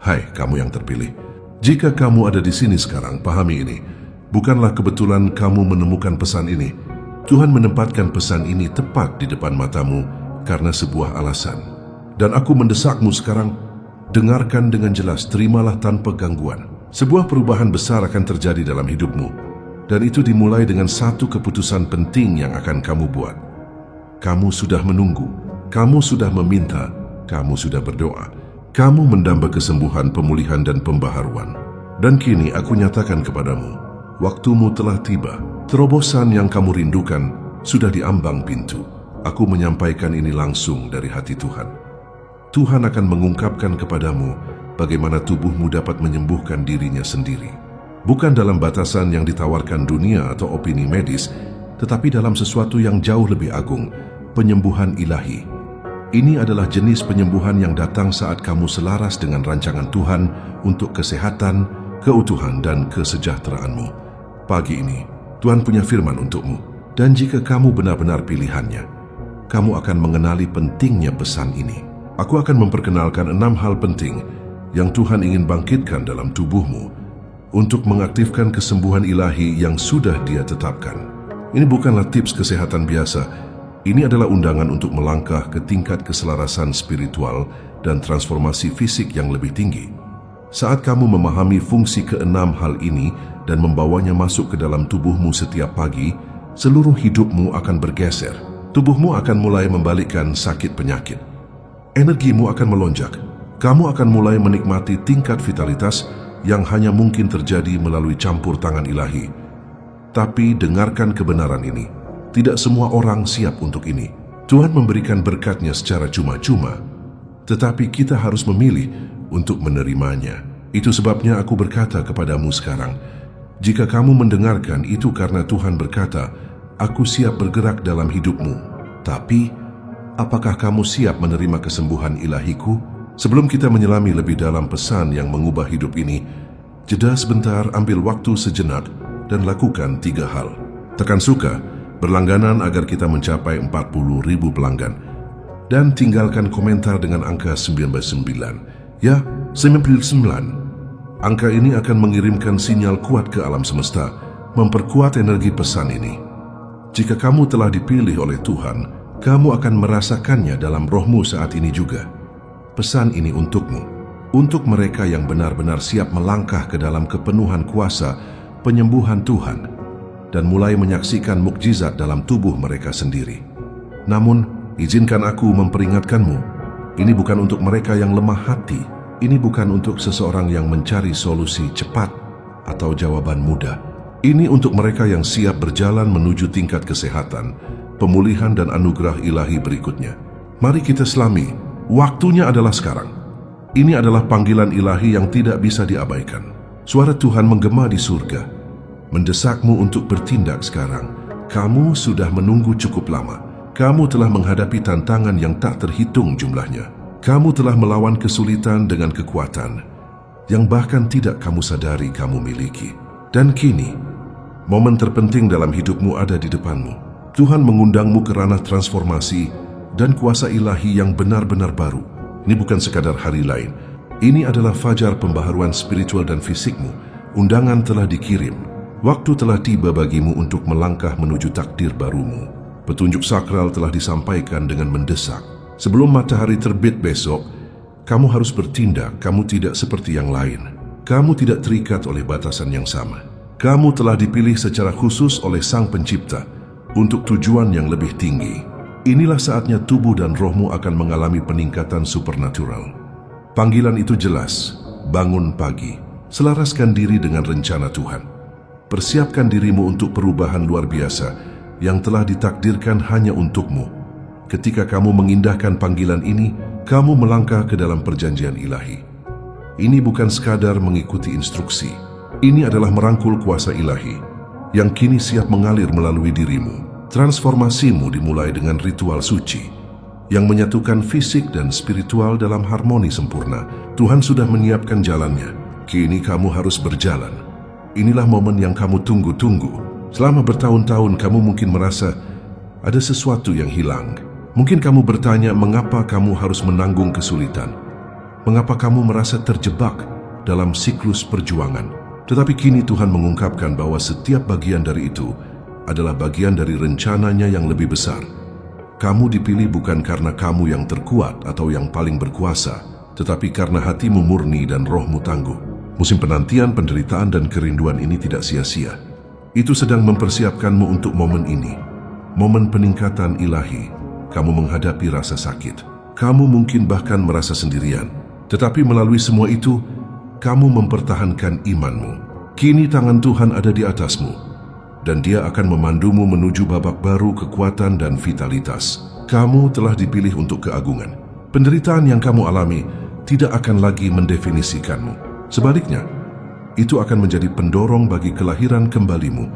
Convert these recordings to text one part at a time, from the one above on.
Hai kamu yang terpilih, jika kamu ada di sini sekarang, pahami ini. Bukanlah kebetulan kamu menemukan pesan ini. Tuhan menempatkan pesan ini tepat di depan matamu karena sebuah alasan. Dan aku mendesakmu sekarang, dengarkan dengan jelas, terimalah tanpa gangguan. Sebuah perubahan besar akan terjadi dalam hidupmu. Dan itu dimulai dengan satu keputusan penting yang akan kamu buat. Kamu sudah menunggu, kamu sudah meminta, kamu sudah berdoa. Kamu mendamba kesembuhan, pemulihan, dan pembaharuan. Dan kini aku nyatakan kepadamu, waktumu telah tiba. Terobosan yang kamu rindukan sudah diambang pintu. Aku menyampaikan ini langsung dari hati Tuhan. Tuhan akan mengungkapkan kepadamu bagaimana tubuhmu dapat menyembuhkan dirinya sendiri. Bukan dalam batasan yang ditawarkan dunia atau opini medis, tetapi dalam sesuatu yang jauh lebih agung, penyembuhan ilahi. Ini adalah jenis penyembuhan yang datang saat kamu selaras dengan rancangan Tuhan untuk kesehatan, keutuhan, dan kesejahteraanmu. Pagi ini, Tuhan punya firman untukmu, dan jika kamu benar-benar pilihannya, kamu akan mengenali pentingnya pesan ini. Aku akan memperkenalkan 6 hal penting yang Tuhan ingin bangkitkan dalam tubuhmu untuk mengaktifkan kesembuhan ilahi yang sudah Dia tetapkan. Ini bukanlah tips kesehatan biasa. Ini adalah undangan untuk melangkah ke tingkat keselarasan spiritual dan transformasi fisik yang lebih tinggi. Saat kamu memahami fungsi ke-6 hal ini dan membawanya masuk ke dalam tubuhmu setiap pagi, seluruh hidupmu akan bergeser. Tubuhmu akan mulai membalikkan sakit penyakit. Energimu akan melonjak. Kamu akan mulai menikmati tingkat vitalitas yang hanya mungkin terjadi melalui campur tangan ilahi. Tapi dengarkan kebenaran ini. Tidak semua orang siap untuk ini. Tuhan memberikan berkat-Nya secara cuma-cuma, tetapi kita harus memilih untuk menerimanya. Itu sebabnya aku berkata kepadamu sekarang, jika kamu mendengarkan itu karena Tuhan berkata, aku siap bergerak dalam hidupmu. Tapi, apakah kamu siap menerima kesembuhan ilahiku? Sebelum kita menyelami lebih dalam pesan yang mengubah hidup ini, jeda sebentar, ambil waktu sejenak, dan lakukan 3 hal. Tekan suka, berlangganan agar kita mencapai 40.000 pelanggan. Dan tinggalkan komentar dengan angka 99. Ya, 99. Angka ini akan mengirimkan sinyal kuat ke alam semesta, memperkuat energi pesan ini. Jika kamu telah dipilih oleh Tuhan, kamu akan merasakannya dalam rohmu saat ini juga. Pesan ini untukmu, untuk mereka yang benar-benar siap melangkah ke dalam kepenuhan kuasa penyembuhan Tuhan dan mulai menyaksikan mukjizat dalam tubuh mereka sendiri. Namun, izinkan aku memperingatkanmu, ini bukan untuk mereka yang lemah hati. Ini bukan untuk seseorang yang mencari solusi cepat atau jawaban mudah. Ini untuk mereka yang siap berjalan menuju tingkat kesehatan, pemulihan, dan anugerah ilahi berikutnya. Mari kita selami, waktunya adalah sekarang. Ini adalah panggilan ilahi yang tidak bisa diabaikan. Suara Tuhan menggema di surga, mendesakmu untuk bertindak sekarang. Kamu sudah menunggu cukup lama. Kamu telah menghadapi tantangan yang tak terhitung jumlahnya. Kamu telah melawan kesulitan dengan kekuatan yang bahkan tidak kamu sadari kamu miliki. Dan kini, momen terpenting dalam hidupmu ada di depanmu. Tuhan mengundangmu ke ranah transformasi dan kuasa ilahi yang benar-benar baru. Ini bukan sekadar hari lain. Ini adalah fajar pembaharuan spiritual dan fisikmu. Undangan telah dikirim. Waktu telah tiba bagimu untuk melangkah menuju takdir barumu. Petunjuk sakral telah disampaikan dengan mendesak. Sebelum matahari terbit besok, kamu harus bertindak. Kamu tidak seperti yang lain. Kamu tidak terikat oleh batasan yang sama. Kamu telah dipilih secara khusus oleh Sang Pencipta untuk tujuan yang lebih tinggi. Inilah saatnya tubuh dan rohmu akan mengalami peningkatan supernatural. Panggilan itu jelas. Bangun pagi. Selaraskan diri dengan rencana Tuhan. Persiapkan dirimu untuk perubahan luar biasa yang telah ditakdirkan hanya untukmu. Ketika kamu mengindahkan panggilan ini, kamu melangkah ke dalam perjanjian ilahi. Ini bukan sekadar mengikuti instruksi. Ini adalah merangkul kuasa ilahi yang kini siap mengalir melalui dirimu. Transformasimu dimulai dengan ritual suci yang menyatukan fisik dan spiritual dalam harmoni sempurna. Tuhan sudah menyiapkan jalannya. Kini kamu harus berjalan. Inilah momen yang kamu tunggu-tunggu. Selama bertahun-tahun kamu mungkin merasa ada sesuatu yang hilang. Mungkin kamu bertanya mengapa kamu harus menanggung kesulitan. Mengapa kamu merasa terjebak dalam siklus perjuangan? Tetapi kini Tuhan mengungkapkan bahwa setiap bagian dari itu adalah bagian dari rencananya yang lebih besar. Kamu dipilih bukan karena kamu yang terkuat atau yang paling berkuasa, tetapi karena hatimu murni dan rohmu tangguh. Musim penantian, penderitaan, dan kerinduan ini tidak sia-sia. Itu sedang mempersiapkanmu untuk momen ini. Momen peningkatan ilahi. Kamu menghadapi rasa sakit. Kamu mungkin bahkan merasa sendirian. Tetapi melalui semua itu, kamu mempertahankan imanmu. Kini tangan Tuhan ada di atasmu, dan Dia akan memandumu menuju babak baru kekuatan dan vitalitas. Kamu telah dipilih untuk keagungan. Penderitaan yang kamu alami tidak akan lagi mendefinisikanmu. Sebaliknya, itu akan menjadi pendorong bagi kelahiran kembalimu.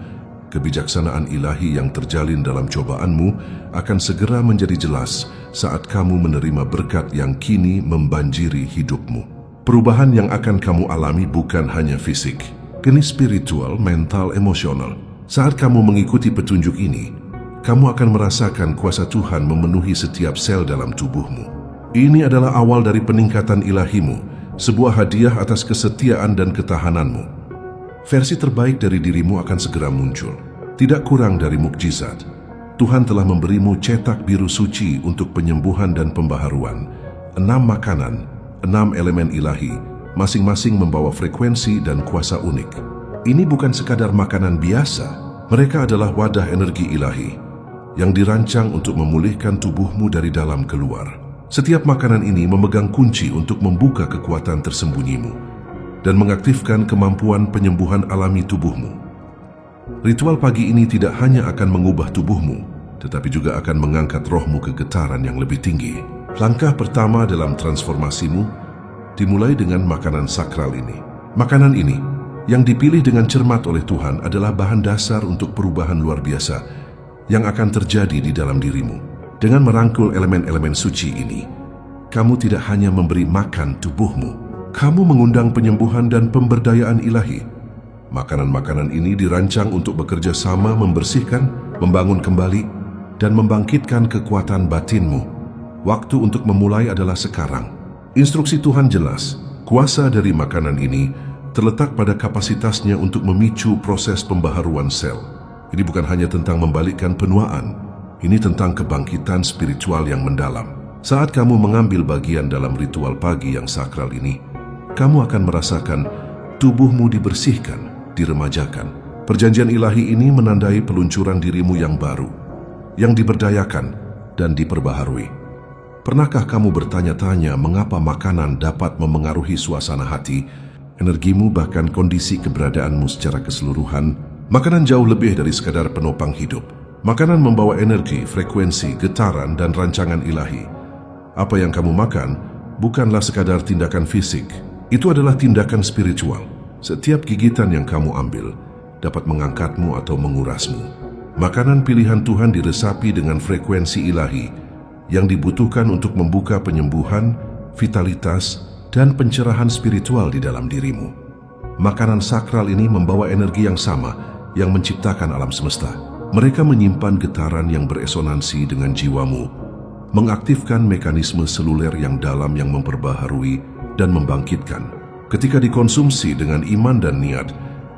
Kebijaksanaan ilahi yang terjalin dalam cobaanmu akan segera menjadi jelas saat kamu menerima berkat yang kini membanjiri hidupmu. Perubahan yang akan kamu alami bukan hanya fisik, kini spiritual, mental, emosional. Saat kamu mengikuti petunjuk ini, kamu akan merasakan kuasa Tuhan memenuhi setiap sel dalam tubuhmu. Ini adalah awal dari peningkatan ilahimu, sebuah hadiah atas kesetiaan dan ketahananmu. Versi terbaik dari dirimu akan segera muncul. Tidak kurang dari mukjizat, Tuhan telah memberimu cetak biru suci untuk penyembuhan dan pembaharuan. 6 makanan, 6 elemen ilahi, masing-masing membawa frekuensi dan kuasa unik. Ini bukan sekadar makanan biasa, mereka adalah wadah energi ilahi yang dirancang untuk memulihkan tubuhmu dari dalam keluar. Setiap makanan ini memegang kunci untuk membuka kekuatan tersembunyimu dan mengaktifkan kemampuan penyembuhan alami tubuhmu. Ritual pagi ini tidak hanya akan mengubah tubuhmu, tetapi juga akan mengangkat rohmu ke getaran yang lebih tinggi. Langkah pertama dalam transformasimu dimulai dengan makanan sakral ini. Makanan ini yang dipilih dengan cermat oleh Tuhan adalah bahan dasar untuk perubahan luar biasa yang akan terjadi di dalam dirimu. Dengan merangkul elemen-elemen suci ini, kamu tidak hanya memberi makan tubuhmu, kamu mengundang penyembuhan dan pemberdayaan ilahi. Makanan-makanan ini dirancang untuk bekerja sama membersihkan, membangun kembali, dan membangkitkan kekuatan batinmu. Waktu untuk memulai adalah sekarang. Instruksi Tuhan jelas, kuasa dari makanan ini terletak pada kapasitasnya untuk memicu proses pembaharuan sel. Ini bukan hanya tentang membalikkan penuaan, ini tentang kebangkitan spiritual yang mendalam. Saat kamu mengambil bagian dalam ritual pagi yang sakral ini, kamu akan merasakan tubuhmu dibersihkan, diremajakan. Perjanjian ilahi ini menandai peluncuran dirimu yang baru, yang diberdayakan dan diperbaharui. Pernahkah kamu bertanya-tanya mengapa makanan dapat memengaruhi suasana hati, energimu, bahkan kondisi keberadaanmu secara keseluruhan? Makanan jauh lebih dari sekadar penopang hidup. Makanan membawa energi, frekuensi, getaran, dan rancangan ilahi. Apa yang kamu makan bukanlah sekadar tindakan fisik. Itu adalah tindakan spiritual. Setiap gigitan yang kamu ambil dapat mengangkatmu atau mengurasmu. Makanan pilihan Tuhan diresapi dengan frekuensi ilahi yang dibutuhkan untuk membuka penyembuhan, vitalitas, dan pencerahan spiritual di dalam dirimu. Makanan sakral ini membawa energi yang sama yang menciptakan alam semesta. Mereka menyimpan getaran yang beresonansi dengan jiwamu, mengaktifkan mekanisme seluler yang dalam yang memperbaharui dan membangkitkan. Ketika dikonsumsi dengan iman dan niat,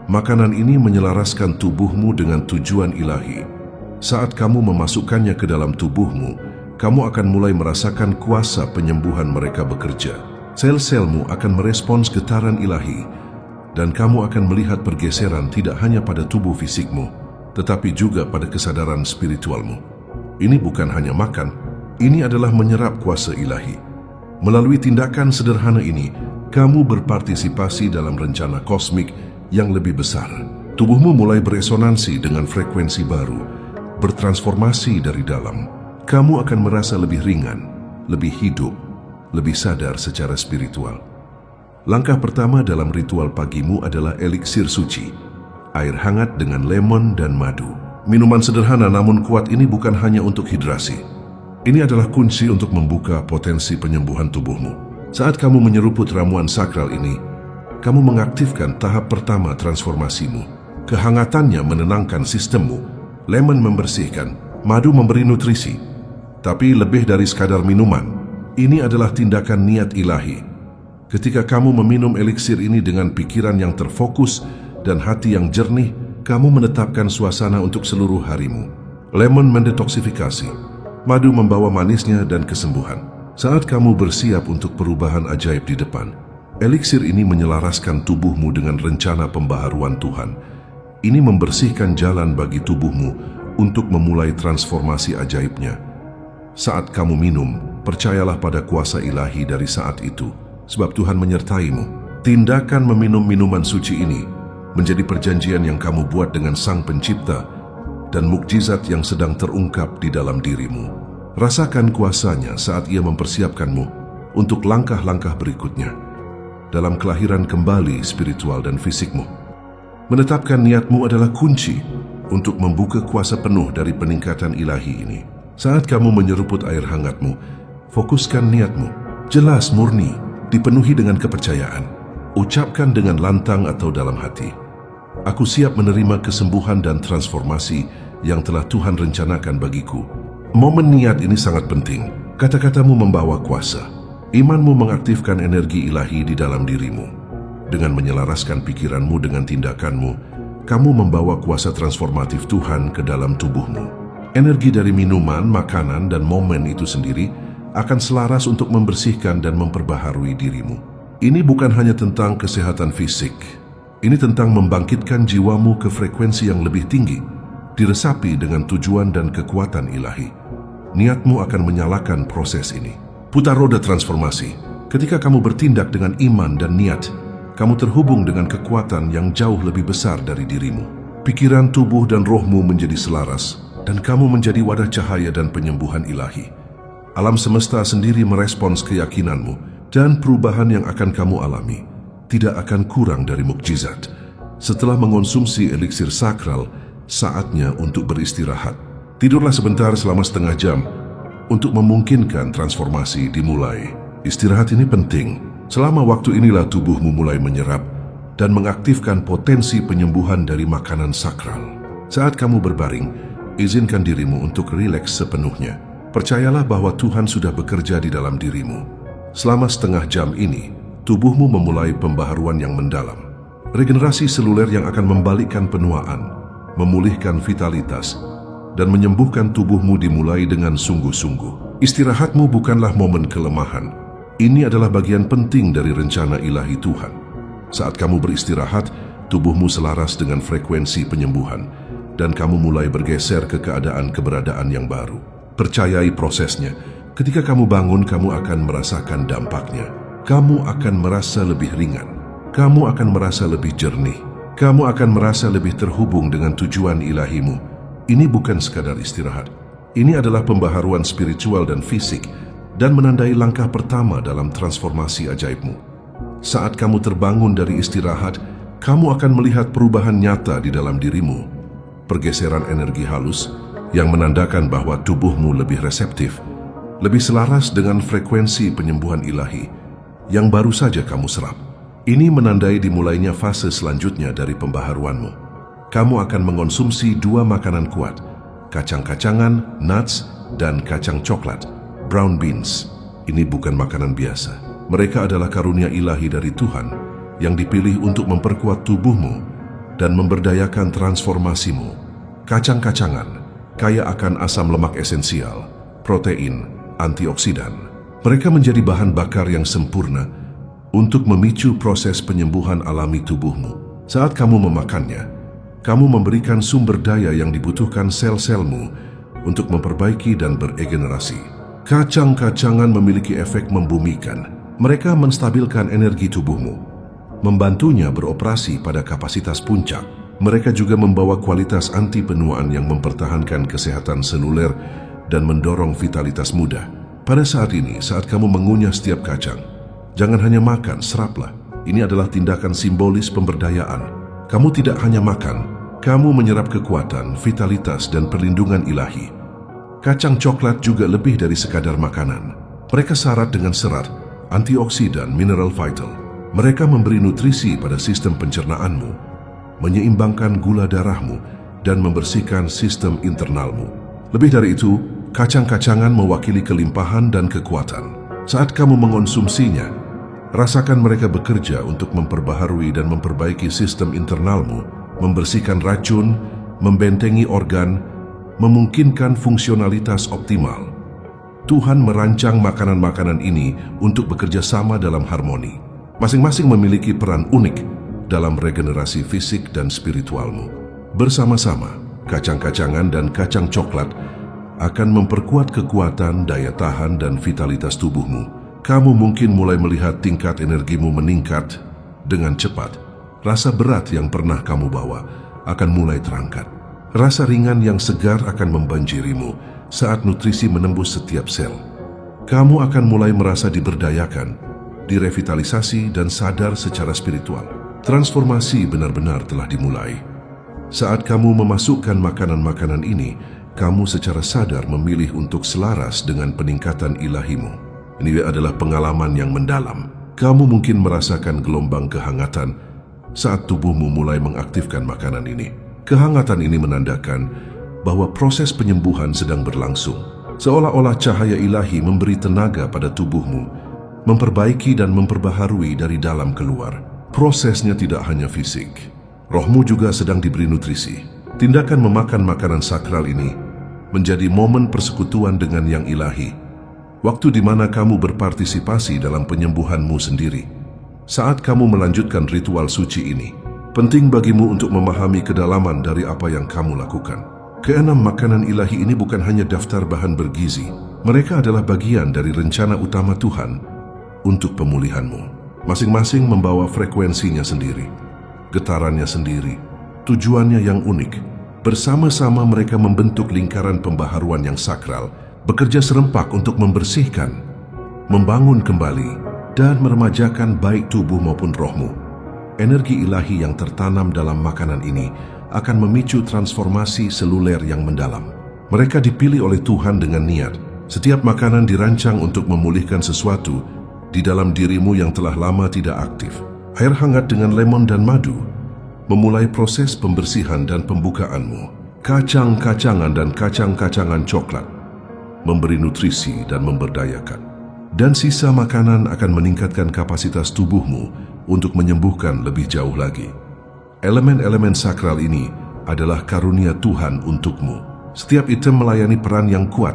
makanan ini menyelaraskan tubuhmu dengan tujuan ilahi. Saat kamu memasukkannya ke dalam tubuhmu, kamu akan mulai merasakan kuasa penyembuhan mereka bekerja. Sel-selmu akan merespons getaran ilahi, dan kamu akan melihat pergeseran tidak hanya pada tubuh fisikmu, tetapi juga pada kesadaran spiritualmu. Ini bukan hanya makan, ini adalah menyerap kuasa ilahi. Melalui tindakan sederhana ini, kamu berpartisipasi dalam rencana kosmik yang lebih besar. Tubuhmu mulai beresonansi dengan frekuensi baru, bertransformasi dari dalam. Kamu akan merasa lebih ringan, lebih hidup, lebih sadar secara spiritual. Langkah pertama dalam ritual pagimu adalah eliksir suci, air hangat dengan lemon dan madu. Minuman sederhana namun kuat ini bukan hanya untuk hidrasi. Ini adalah kunci untuk membuka potensi penyembuhan tubuhmu. Saat kamu menyeruput ramuan sakral ini, kamu mengaktifkan tahap pertama transformasimu. Kehangatannya menenangkan sistemmu, lemon membersihkan, madu memberi nutrisi. Tapi lebih dari sekadar minuman, ini adalah tindakan niat ilahi. Ketika kamu meminum eliksir ini dengan pikiran yang terfokus dan hati yang jernih, kamu menetapkan suasana untuk seluruh harimu. Lemon mendetoksifikasi. Madu membawa manisnya dan kesembuhan. Saat kamu bersiap untuk perubahan ajaib di depan, eliksir ini menyelaraskan tubuhmu dengan rencana pembaharuan Tuhan. Ini membersihkan jalan bagi tubuhmu untuk memulai transformasi ajaibnya. Saat kamu minum, percayalah pada kuasa ilahi dari saat itu, sebab Tuhan menyertaimu. Tindakan meminum minuman suci ini menjadi perjanjian yang kamu buat dengan Sang Pencipta dan mukjizat yang sedang terungkap di dalam dirimu. Rasakan kuasanya saat Ia mempersiapkanmu untuk langkah-langkah berikutnya dalam kelahiran kembali spiritual dan fisikmu. Menetapkan niatmu adalah kunci untuk membuka kuasa penuh dari peningkatan ilahi ini. Saat kamu menyeruput air hangatmu, fokuskan niatmu, jelas murni, dipenuhi dengan kepercayaan. Ucapkan dengan lantang atau dalam hati, aku siap menerima kesembuhan dan transformasi yang telah Tuhan rencanakan bagiku. Momen niat ini sangat penting. Kata-katamu membawa kuasa. Imanmu mengaktifkan energi ilahi di dalam dirimu. Dengan menyelaraskan pikiranmu dengan tindakanmu, kamu membawa kuasa transformatif Tuhan ke dalam tubuhmu. Energi dari minuman, makanan, dan momen itu sendiri akan selaras untuk membersihkan dan memperbaharui dirimu. Ini bukan hanya tentang kesehatan fisik. Ini tentang membangkitkan jiwamu ke frekuensi yang lebih tinggi, diresapi dengan tujuan dan kekuatan ilahi. Niatmu akan menyalakan proses ini. Putar roda transformasi. Ketika kamu bertindak dengan iman dan niat, kamu terhubung dengan kekuatan yang jauh lebih besar dari dirimu. Pikiran, tubuh, dan rohmu menjadi selaras, dan kamu menjadi wadah cahaya dan penyembuhan ilahi. Alam semesta sendiri merespons keyakinanmu, dan perubahan yang akan kamu alami tidak akan kurang dari mukjizat. Setelah mengonsumsi eliksir sakral, saatnya untuk beristirahat. Tidurlah sebentar selama setengah jam untuk memungkinkan transformasi dimulai. Istirahat ini penting. Selama waktu inilah tubuhmu mulai menyerap dan mengaktifkan potensi penyembuhan dari makanan sakral. Saat kamu berbaring, izinkan dirimu untuk rileks sepenuhnya. Percayalah bahwa Tuhan sudah bekerja di dalam dirimu. Selama setengah jam ini, tubuhmu memulai pembaharuan yang mendalam. Regenerasi seluler yang akan membalikkan penuaan, memulihkan vitalitas, dan menyembuhkan tubuhmu dimulai dengan sungguh-sungguh. Istirahatmu bukanlah momen kelemahan. Ini adalah bagian penting dari rencana ilahi Tuhan. Saat kamu beristirahat, tubuhmu selaras dengan frekuensi penyembuhan, dan kamu mulai bergeser ke keberadaan yang baru. Percayai prosesnya. Ketika kamu bangun, kamu akan merasakan dampaknya. Kamu akan merasa lebih ringan. Kamu akan merasa lebih jernih. Kamu akan merasa lebih terhubung dengan tujuan ilahimu. Ini bukan sekadar istirahat. Ini adalah pembaharuan spiritual dan fisik dan menandai langkah pertama dalam transformasi ajaibmu. Saat kamu terbangun dari istirahat, kamu akan melihat perubahan nyata di dalam dirimu. Pergeseran energi halus yang menandakan bahwa tubuhmu lebih reseptif, lebih selaras dengan frekuensi penyembuhan ilahi yang baru saja kamu serap. Ini menandai dimulainya fase selanjutnya dari pembaharuanmu. Kamu akan mengonsumsi 2 makanan kuat, kacang-kacangan, nuts, dan kacang coklat, brown beans. Ini bukan makanan biasa. Mereka adalah karunia ilahi dari Tuhan yang dipilih untuk memperkuat tubuhmu dan memberdayakan transformasimu. Kacang-kacangan kaya akan asam lemak esensial, protein, antioksidan. Mereka menjadi bahan bakar yang sempurna untuk memicu proses penyembuhan alami tubuhmu. Saat kamu memakannya, kamu memberikan sumber daya yang dibutuhkan sel-selmu untuk memperbaiki dan beregenerasi. Kacang-kacangan memiliki efek membumikan. Mereka menstabilkan energi tubuhmu, membantunya beroperasi pada kapasitas puncak. Mereka juga membawa kualitas anti penuaan yang mempertahankan kesehatan seluler dan mendorong vitalitas muda. Pada saat ini, saat kamu mengunyah setiap kacang, jangan hanya makan, seraplah. Ini adalah tindakan simbolis pemberdayaan. Kamu tidak hanya makan, kamu menyerap kekuatan, vitalitas, dan perlindungan ilahi. Kacang coklat juga lebih dari sekadar makanan. Mereka syarat dengan serat, antioksidan, mineral vital. Mereka memberi nutrisi pada sistem pencernaanmu, menyeimbangkan gula darahmu, dan membersihkan sistem internalmu. Lebih dari itu, kacang-kacangan mewakili kelimpahan dan kekuatan. Saat kamu mengonsumsinya, Rasakan mereka bekerja untuk memperbaharui dan memperbaiki sistem internalmu, membersihkan racun, membentengi organ, memungkinkan fungsionalitas optimal. Tuhan merancang makanan-makanan ini untuk bekerja sama dalam harmoni. Masing-masing memiliki peran unik dalam regenerasi fisik dan spiritualmu. Bersama-sama, kacang-kacangan dan kacang coklat akan memperkuat kekuatan, daya tahan, dan vitalitas tubuhmu. Kamu mungkin mulai melihat tingkat energimu meningkat dengan cepat. Rasa berat yang pernah kamu bawa akan mulai terangkat. Rasa ringan yang segar akan membanjirimu saat nutrisi menembus setiap sel. Kamu akan mulai merasa diberdayakan, direvitalisasi, dan sadar secara spiritual. Transformasi benar-benar telah dimulai. Saat kamu memasukkan makanan-makanan ini, kamu secara sadar memilih untuk selaras dengan peningkatan ilahimu. Ini adalah pengalaman yang mendalam. Kamu mungkin merasakan gelombang kehangatan saat tubuhmu mulai mengaktifkan makanan ini. Kehangatan ini menandakan bahwa proses penyembuhan sedang berlangsung. Seolah-olah cahaya ilahi memberi tenaga pada tubuhmu, memperbaiki dan memperbaharui dari dalam keluar. Prosesnya tidak hanya fisik. Rohmu juga sedang diberi nutrisi. Tindakan memakan makanan sakral ini menjadi momen persekutuan dengan yang ilahi. Waktu di mana kamu berpartisipasi dalam penyembuhanmu sendiri. Saat kamu melanjutkan ritual suci ini, penting bagimu untuk memahami kedalaman dari apa yang kamu lakukan. Keenam makanan ilahi ini bukan hanya daftar bahan bergizi. Mereka adalah bagian dari rencana utama Tuhan untuk pemulihanmu. Masing-masing membawa frekuensinya sendiri, getarannya sendiri, tujuannya yang unik. Bersama-sama mereka membentuk lingkaran pembaharuan yang sakral, bekerja serempak untuk membersihkan, membangun kembali, dan meremajakan baik tubuh maupun rohmu. Energi ilahi yang tertanam dalam makanan ini akan memicu transformasi seluler yang mendalam. Mereka dipilih oleh Tuhan dengan niat. Setiap makanan dirancang untuk memulihkan sesuatu di dalam dirimu yang telah lama tidak aktif. Air hangat dengan lemon dan madu memulai proses pembersihan dan pembukaanmu. Kacang-kacangan dan kacang-kacangan coklat memberi nutrisi dan memberdayakan. Dan sisa makanan akan meningkatkan kapasitas tubuhmu untuk menyembuhkan lebih jauh lagi. Elemen-elemen sakral ini adalah karunia Tuhan untukmu. Setiap item melayani peran yang kuat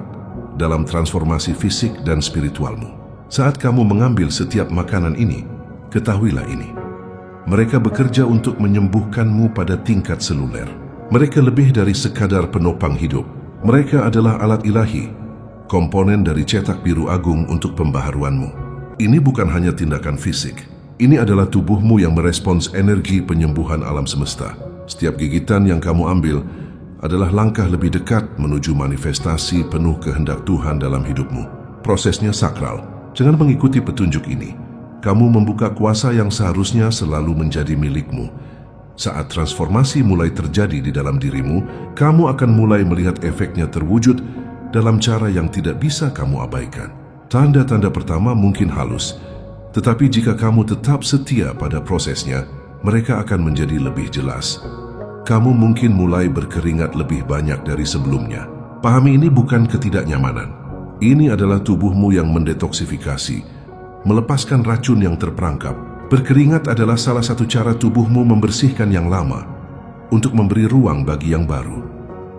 dalam transformasi fisik dan spiritualmu. Saat kamu mengambil setiap makanan ini, ketahuilah ini. Mereka bekerja untuk menyembuhkanmu pada tingkat seluler. Mereka lebih dari sekadar penopang hidup. Mereka adalah alat ilahi, komponen dari cetak biru agung untuk pembaharuanmu. Ini bukan hanya tindakan fisik. Ini adalah tubuhmu yang merespons energi penyembuhan alam semesta. Setiap gigitan yang kamu ambil adalah langkah lebih dekat menuju manifestasi penuh kehendak Tuhan dalam hidupmu. Prosesnya sakral. Jangan mengikuti petunjuk ini. Kamu membuka kuasa yang seharusnya selalu menjadi milikmu. Saat transformasi mulai terjadi di dalam dirimu, kamu akan mulai melihat efeknya terwujud dalam cara yang tidak bisa kamu abaikan. Tanda-tanda pertama mungkin halus, tetapi jika kamu tetap setia pada prosesnya, mereka akan menjadi lebih jelas. Kamu mungkin mulai berkeringat lebih banyak dari sebelumnya. Pahami ini bukan ketidaknyamanan. Ini adalah tubuhmu yang mendetoksifikasi, melepaskan racun yang terperangkap. Berkeringat adalah salah satu cara tubuhmu membersihkan yang lama untuk memberi ruang bagi yang baru.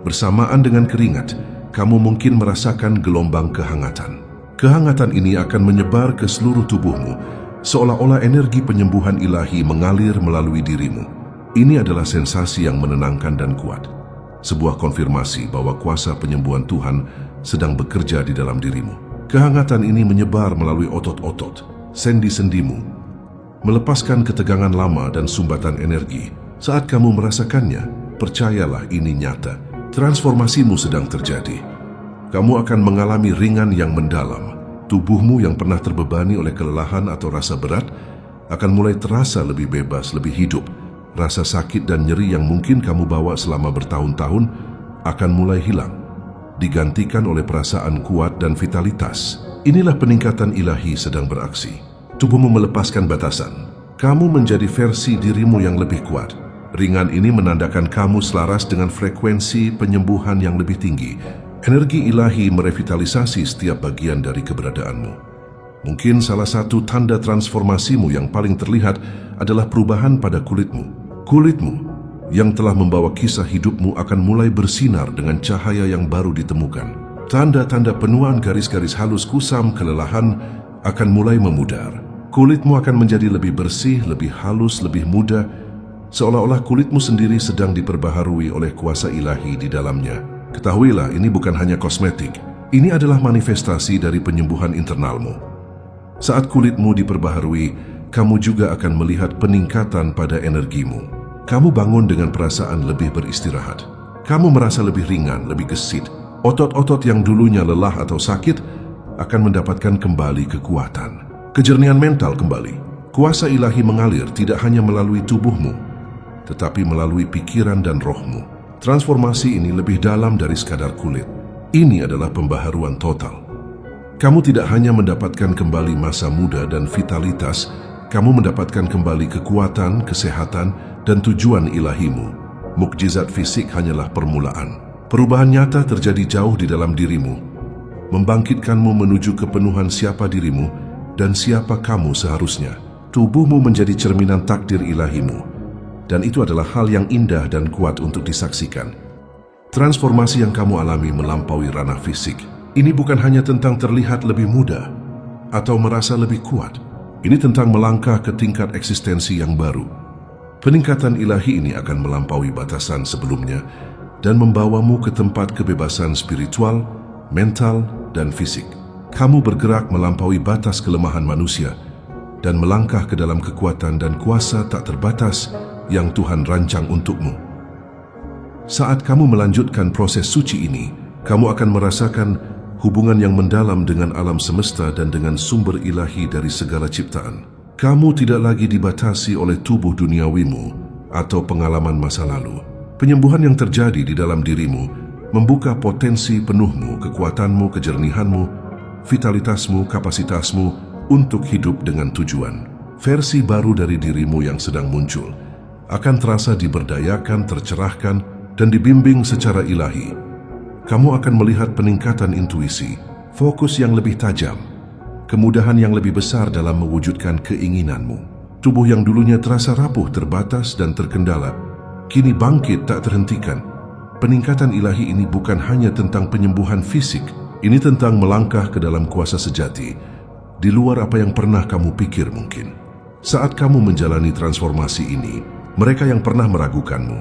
Bersamaan dengan keringat, kamu mungkin merasakan gelombang kehangatan. Kehangatan ini akan menyebar ke seluruh tubuhmu, seolah-olah energi penyembuhan ilahi mengalir melalui dirimu. Ini adalah sensasi yang menenangkan dan kuat. Sebuah konfirmasi bahwa kuasa penyembuhan Tuhan sedang bekerja di dalam dirimu. Kehangatan ini menyebar melalui otot-otot, sendi-sendimu, melepaskan ketegangan lama dan sumbatan energi. Saat kamu merasakannya, percayalah ini nyata. Transformasimu sedang terjadi. Kamu akan mengalami ringan yang mendalam. Tubuhmu yang pernah terbebani oleh kelelahan atau rasa berat akan mulai terasa lebih bebas, lebih hidup. Rasa sakit dan nyeri yang mungkin kamu bawa selama bertahun-tahun akan mulai hilang, digantikan oleh perasaan kuat dan vitalitas. Inilah peningkatan ilahi sedang beraksi. Tubuhmu melepaskan batasan. Kamu menjadi versi dirimu yang lebih kuat. Ringan ini menandakan kamu selaras dengan frekuensi penyembuhan yang lebih tinggi. Energi ilahi merevitalisasi setiap bagian dari keberadaanmu. Mungkin salah satu tanda transformasimu yang paling terlihat adalah perubahan pada kulitmu. Kulitmu yang telah membawa kisah hidupmu akan mulai bersinar dengan cahaya yang baru ditemukan. Tanda-tanda penuaan garis-garis halus kusam kelelahan akan mulai memudar. Kulitmu akan menjadi lebih bersih, lebih halus, lebih muda, seolah-olah kulitmu sendiri sedang diperbaharui oleh kuasa ilahi di dalamnya. Ketahuilah, ini bukan hanya kosmetik. Ini adalah manifestasi dari penyembuhan internalmu. Saat kulitmu diperbaharui, kamu juga akan melihat peningkatan pada energimu. Kamu bangun dengan perasaan lebih beristirahat. Kamu merasa lebih ringan, lebih gesit. Otot-otot yang dulunya lelah atau sakit akan mendapatkan kembali kekuatan. Kejernihan mental kembali. Kuasa ilahi mengalir tidak hanya melalui tubuhmu, tetapi melalui pikiran dan rohmu. Transformasi ini lebih dalam dari sekadar kulit. Ini adalah pembaharuan total. Kamu tidak hanya mendapatkan kembali masa muda dan vitalitas, kamu mendapatkan kembali kekuatan, kesehatan, dan tujuan ilahimu. Mukjizat fisik hanyalah permulaan. Perubahan nyata terjadi jauh di dalam dirimu, membangkitkanmu menuju kepenuhan siapa dirimu dan siapa kamu seharusnya. Tubuhmu menjadi cerminan takdir ilahimu, dan itu adalah hal yang indah dan kuat untuk disaksikan. Transformasi yang kamu alami melampaui ranah fisik. Ini bukan hanya tentang terlihat lebih muda atau merasa lebih kuat. Ini tentang melangkah ke tingkat eksistensi yang baru. Peningkatan ilahi ini akan melampaui batasan sebelumnya dan membawamu ke tempat kebebasan spiritual, mental, dan fisik. Kamu bergerak melampaui batas kelemahan manusia dan melangkah ke dalam kekuatan dan kuasa tak terbatas yang Tuhan rancang untukmu. Saat kamu melanjutkan proses suci ini, kamu akan merasakan hubungan yang mendalam dengan alam semesta dan dengan sumber ilahi dari segala ciptaan. Kamu tidak lagi dibatasi oleh tubuh duniawimu atau pengalaman masa lalu. Penyembuhan yang terjadi di dalam dirimu membuka potensi penuhmu, kekuatanmu, kejernihanmu, vitalitasmu, kapasitasmu untuk hidup dengan tujuan. Versi baru dari dirimu yang sedang muncul akan terasa diberdayakan, tercerahkan, dan dibimbing secara ilahi. Kamu akan melihat peningkatan intuisi, fokus yang lebih tajam, kemudahan yang lebih besar dalam mewujudkan keinginanmu. Tubuh yang dulunya terasa rapuh, terbatas, dan terkendala, kini bangkit tak terhentikan. Peningkatan ilahi ini bukan hanya tentang penyembuhan fisik, ini tentang melangkah ke dalam kuasa sejati, di luar apa yang pernah kamu pikir mungkin. Saat kamu menjalani transformasi ini, mereka yang pernah meragukanmu,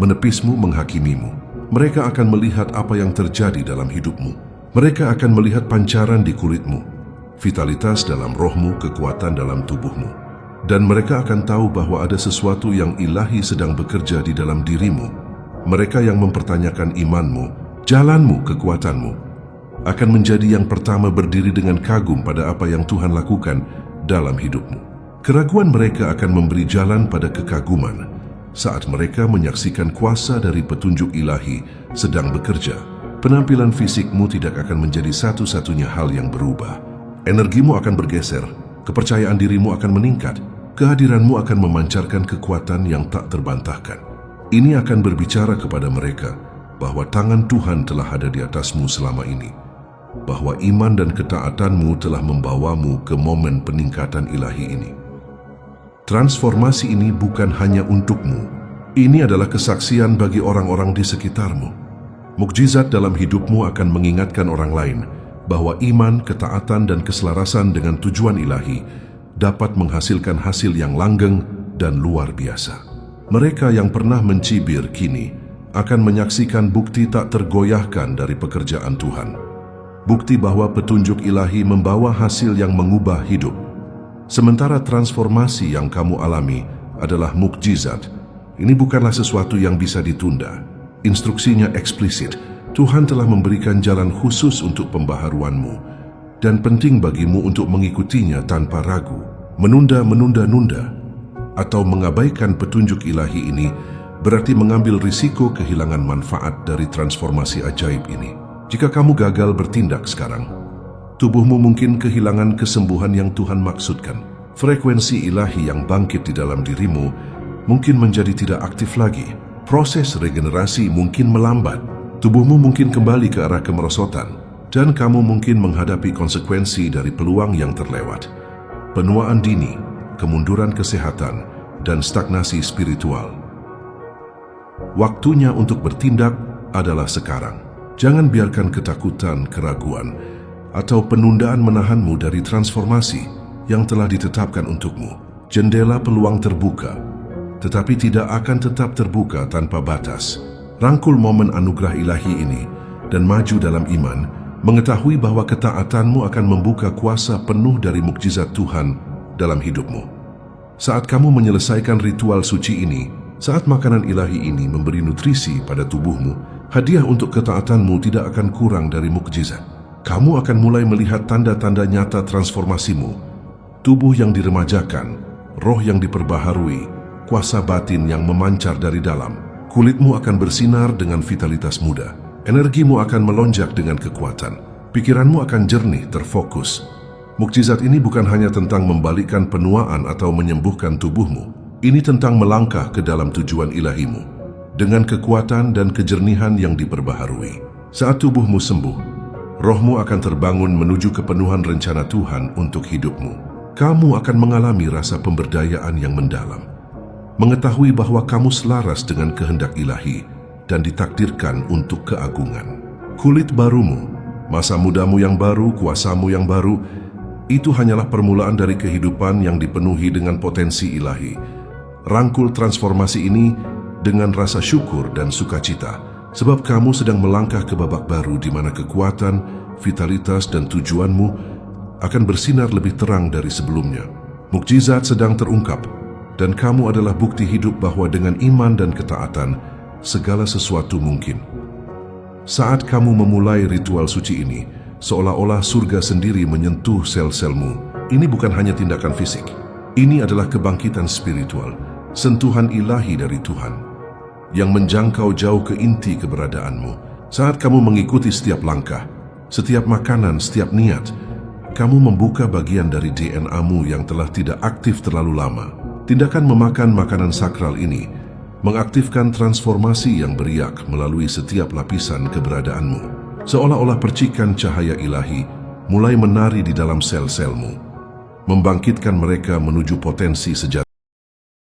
menepismu, menghakimimu, mereka akan melihat apa yang terjadi dalam hidupmu. Mereka akan melihat pancaran di kulitmu, vitalitas dalam rohmu, kekuatan dalam tubuhmu. Dan mereka akan tahu bahwa ada sesuatu yang ilahi sedang bekerja di dalam dirimu. Mereka yang mempertanyakan imanmu, jalanmu, kekuatanmu, akan menjadi yang pertama berdiri dengan kagum pada apa yang Tuhan lakukan dalam hidupmu. Keraguan mereka akan memberi jalan pada kekaguman saat mereka menyaksikan kuasa dari petunjuk ilahi sedang bekerja. Penampilan fisikmu tidak akan menjadi satu-satunya hal yang berubah. Energimu akan bergeser, kepercayaan dirimu akan meningkat, kehadiranmu akan memancarkan kekuatan yang tak terbantahkan. Ini akan berbicara kepada mereka bahwa tangan Tuhan telah ada di atasmu selama ini, bahwa iman dan ketaatanmu telah membawamu ke momen peningkatan ilahi ini. Transformasi ini bukan hanya untukmu. Ini adalah kesaksian bagi orang-orang di sekitarmu. Mukjizat dalam hidupmu akan mengingatkan orang lain bahwa iman, ketaatan, dan keselarasan dengan tujuan ilahi dapat menghasilkan hasil yang langgeng dan luar biasa. Mereka yang pernah mencibir kini akan menyaksikan bukti tak tergoyahkan dari pekerjaan Tuhan. Bukti bahwa petunjuk ilahi membawa hasil yang mengubah hidup. Sementara transformasi yang kamu alami adalah mukjizat, ini bukanlah sesuatu yang bisa ditunda. Instruksinya eksplisit. Tuhan telah memberikan jalan khusus untuk pembaharuanmu, dan penting bagimu untuk mengikutinya tanpa ragu. Menunda, atau mengabaikan petunjuk ilahi ini berarti mengambil risiko kehilangan manfaat dari transformasi ajaib ini. Jika kamu gagal bertindak sekarang, tubuhmu mungkin kehilangan kesembuhan yang Tuhan maksudkan. Frekuensi ilahi yang bangkit di dalam dirimu mungkin menjadi tidak aktif lagi. Proses regenerasi mungkin melambat. Tubuhmu mungkin kembali ke arah kemerosotan, dan kamu mungkin menghadapi konsekuensi dari peluang yang terlewat. Penuaan dini, kemunduran kesehatan, dan stagnasi spiritual. Waktunya untuk bertindak adalah sekarang. Jangan biarkan ketakutan, keraguan, atau penundaan menahanmu dari transformasi yang telah ditetapkan untukmu. Jendela peluang terbuka, tetapi tidak akan tetap terbuka tanpa batas. Rangkul momen anugerah ilahi ini dan maju dalam iman, mengetahui bahwa ketaatanmu akan membuka kuasa penuh dari mukjizat Tuhan dalam hidupmu. Saat kamu menyelesaikan ritual suci ini, saat makanan ilahi ini memberi nutrisi pada tubuhmu, hadiah untuk ketaatanmu tidak akan kurang dari mukjizat. Kamu akan mulai melihat tanda-tanda nyata transformasimu, tubuh yang diremajakan, roh yang diperbaharui, kuasa batin yang memancar dari dalam. Kulitmu akan bersinar dengan vitalitas muda. Energimu akan melonjak dengan kekuatan. Pikiranmu akan jernih, terfokus. Mukjizat ini bukan hanya tentang membalikkan penuaan atau menyembuhkan tubuhmu. Ini tentang melangkah ke dalam tujuan ilahimu dengan kekuatan dan kejernihan yang diperbaharui. Saat tubuhmu sembuh, rohmu akan terbangun menuju kepenuhan rencana Tuhan untuk hidupmu. Kamu akan mengalami rasa pemberdayaan yang mendalam, mengetahui bahwa kamu selaras dengan kehendak ilahi dan ditakdirkan untuk keagungan. Kulit barumu, masa mudamu yang baru, kuasamu yang baru, itu hanyalah permulaan dari kehidupan yang dipenuhi dengan potensi ilahi. Rangkul transformasi ini dengan rasa syukur dan sukacita, sebab kamu sedang melangkah ke babak baru di mana kekuatan, vitalitas, dan tujuanmu akan bersinar lebih terang dari sebelumnya. Mukjizat sedang terungkap, dan kamu adalah bukti hidup bahwa dengan iman dan ketaatan, segala sesuatu mungkin. Saat kamu memulai ritual suci ini, seolah-olah surga sendiri menyentuh sel-selmu. Ini bukan hanya tindakan fisik. Ini adalah kebangkitan spiritual, sentuhan ilahi dari Tuhan, yang menjangkau jauh ke inti keberadaanmu. Saat kamu mengikuti setiap langkah, setiap makanan, setiap niat, kamu membuka bagian dari DNA-mu yang telah tidak aktif terlalu lama. Tindakan memakan makanan sakral ini mengaktifkan transformasi yang beriak melalui setiap lapisan keberadaanmu. Seolah-olah percikan cahaya ilahi mulai menari di dalam sel-selmu, membangkitkan mereka menuju potensi sejati.